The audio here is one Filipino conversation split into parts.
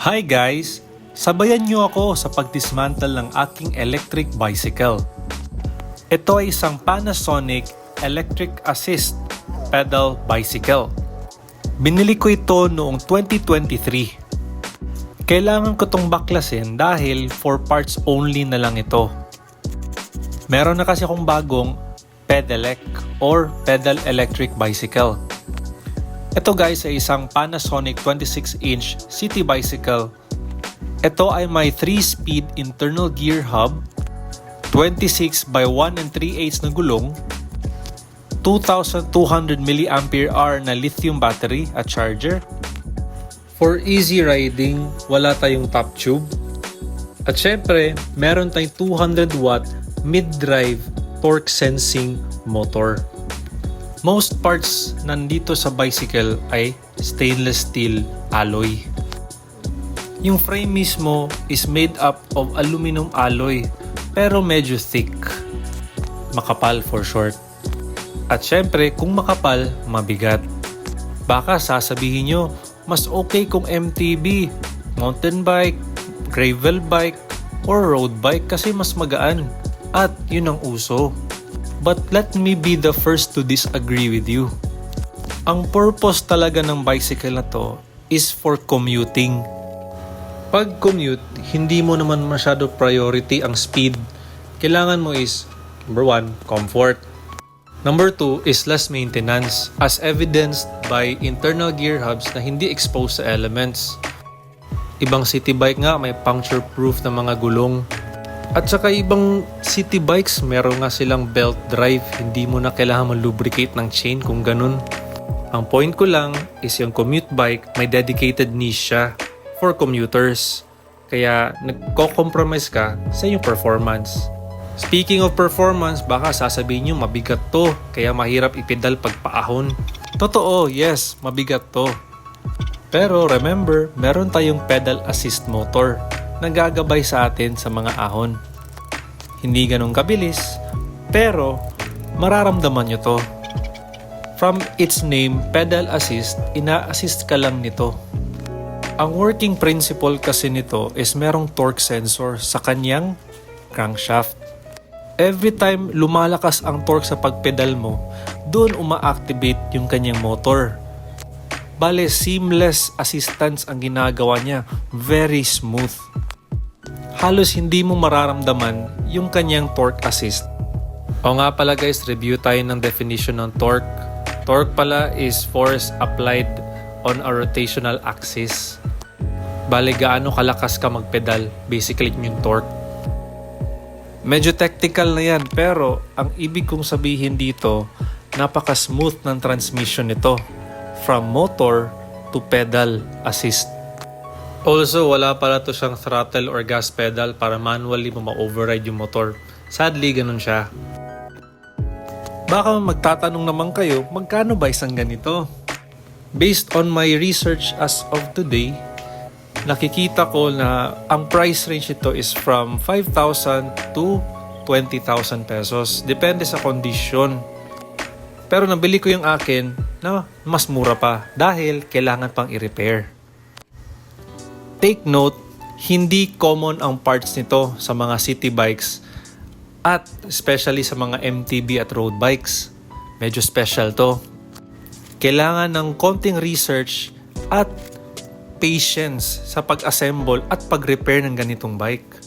Hi guys! Sabayan niyo ako sa pagdismantle ng aking electric bicycle. Ito ay isang Panasonic Electric Assist Pedal Bicycle. Binili ko ito noong 2023. Kailangan ko itong baklasin dahil for parts only na lang ito. Meron na kasi akong bagong Pedelec or Pedal Electric Bicycle. Ito guys ay isang Panasonic 26-inch city bicycle. Ito ay may 3-speed internal gear hub, 26 by 1 and 3/8 na gulong, 2,200 mAh na lithium battery at charger. For easy riding, wala tayong top tube. At syempre, meron tayong 200 watt mid-drive torque sensing motor. Most parts nandito sa bicycle ay stainless steel alloy. Yung frame mismo is made up of aluminum alloy pero medyo thick. Makapal for short. At syempre, kung makapal, mabigat. Baka sasabihin nyo, mas okay kung MTB, mountain bike, gravel bike, or road bike kasi mas magaan. At yun ang uso. But let me be the first to disagree with you. Ang purpose talaga ng bicycle na to is for commuting. Pag commute, hindi mo naman masyado priority ang speed. Kailangan mo is, number 1, comfort. Number 2 is less maintenance as evidenced by internal gear hubs na hindi exposed sa elements. Ibang city bike nga may puncture proof na mga gulong. At saka ibang city bikes, meron nga silang belt drive. Hindi mo na kailangan mag-lubricate ng chain kung ganun. Ang point ko lang is yung commute bike, may dedicated niche siya for commuters. Kaya nagko-compromise ka sa yung performance. Speaking of performance, baka sasabihin nyo mabigat to, kaya mahirap ipedal pagpaahon. Totoo, yes, mabigat to. Pero remember, meron tayong pedal assist motor na gagabay sa atin sa mga ahon. Hindi ganun kabilis, pero mararamdaman nyo to. From its name, pedal assist, ina-assist ka lang nito. Ang working principle kasi nito is merong torque sensor sa kanyang crankshaft. Every time lumalakas ang torque sa pagpedal mo, doon uma-activate yung kanyang motor. Bale, seamless assistance ang ginagawa niya. Very smooth. Halos hindi mo mararamdaman yung kanyang torque assist. O nga pala guys, review tayo ng definition ng torque. Torque pala is force applied on a rotational axis. Bale, gaano kalakas ka magpedal, basically yung torque. Medyo technical na yan, pero ang ibig kong sabihin dito, napaka-smooth ng transmission nito from motor to pedal assist. Also, wala pala to siyang throttle or gas pedal para manually mo ma-override yung motor. Sadly, ganun siya. Baka magtatanong naman kayo, magkano ba isang ganito? Based on my research as of today, nakikita ko na ang price range ito is from 5,000 to 20,000 pesos. Depende sa condition. Pero nabili ko yung akin na mas mura pa dahil kailangan pang i-repair. Take note, hindi common ang parts nito sa mga city bikes at especially sa mga MTB at road bikes. Medyo special to. Kailangan ng konting research at patience sa pag-assemble at pag-repair ng ganitong bike.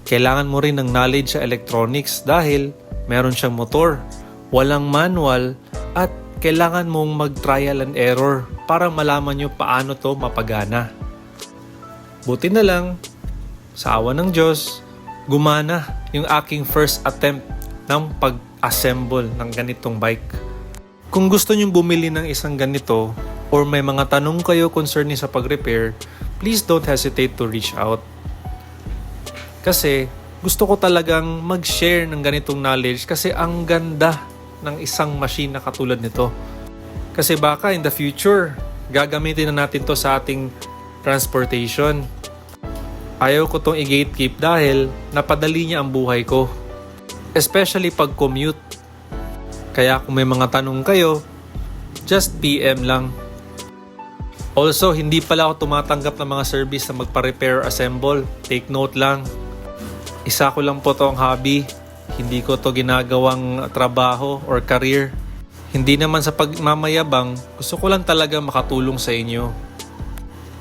Kailangan mo rin ng knowledge sa electronics dahil meron siyang motor, walang manual at kailangan mong mag-trial and error para malaman nyo paano to mapagana. Buti na lang, sa awa ng Diyos, gumana yung aking first attempt ng pag-assemble ng ganitong bike. Kung gusto nyong bumili ng isang ganito or may mga tanong kayo concerning sa pag-repair, please don't hesitate to reach out. Kasi gusto ko talagang mag-share ng ganitong knowledge kasi ang ganda ng isang machine na katulad nito. Kasi baka in the future, gagamitin na natin to sa ating transportation. Ayaw ko tong i-gatekeep dahil napadali niya ang buhay ko. Especially pag commute. Kaya kung may mga tanong kayo, just PM lang. Also, hindi pala ako tumatanggap ng mga service na magpa-repair or assemble. Take note lang. Isa ko lang po to ang hobby. Hindi ko to ginagawang trabaho or career. Hindi naman sa pagmamayabang, gusto ko lang talaga makatulong sa inyo.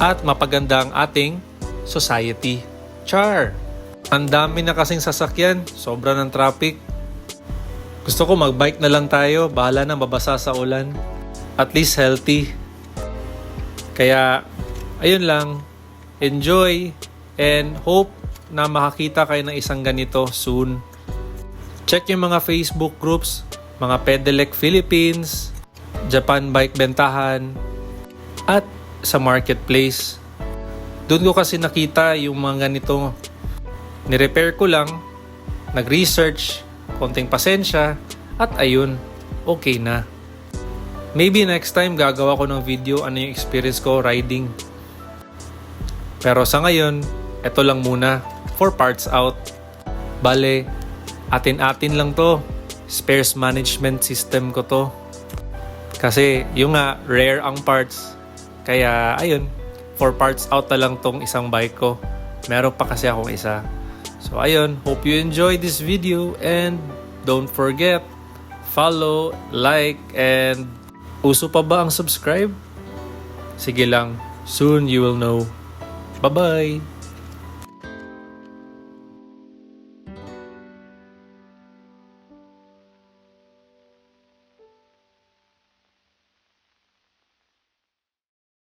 At mapaganda ang ating society. Char! Ang dami na kasing sasakyan, sobra ng traffic. Gusto ko mag-bike na lang tayo, bahala na mabasa sa ulan. At least healthy. Kaya, ayun lang. Enjoy and hope na makakita kayo ng isang ganito soon. Check yung mga Facebook groups, mga Pedelec Philippines, Japan Bike Bentahan, at sa marketplace. Doon ko kasi nakita yung mga ganito. Ni-repair ko lang, nag-research, konting pasensya, at ayun, okay na. Maybe next time gagawa ko ng video ano yung experience ko riding. Pero sa ngayon, eto lang muna, 4 parts out. Bale, atin-atin lang to. Spares management system ko to. Kasi yung nga, rare ang parts. Kaya ayun, 4 parts out na lang tong isang bike ko. Meron pa kasi akong isa. So ayun, hope you enjoy this video and don't forget, follow, like, and uso pa ba ang subscribe? Sige lang, soon you will know. Bye-bye!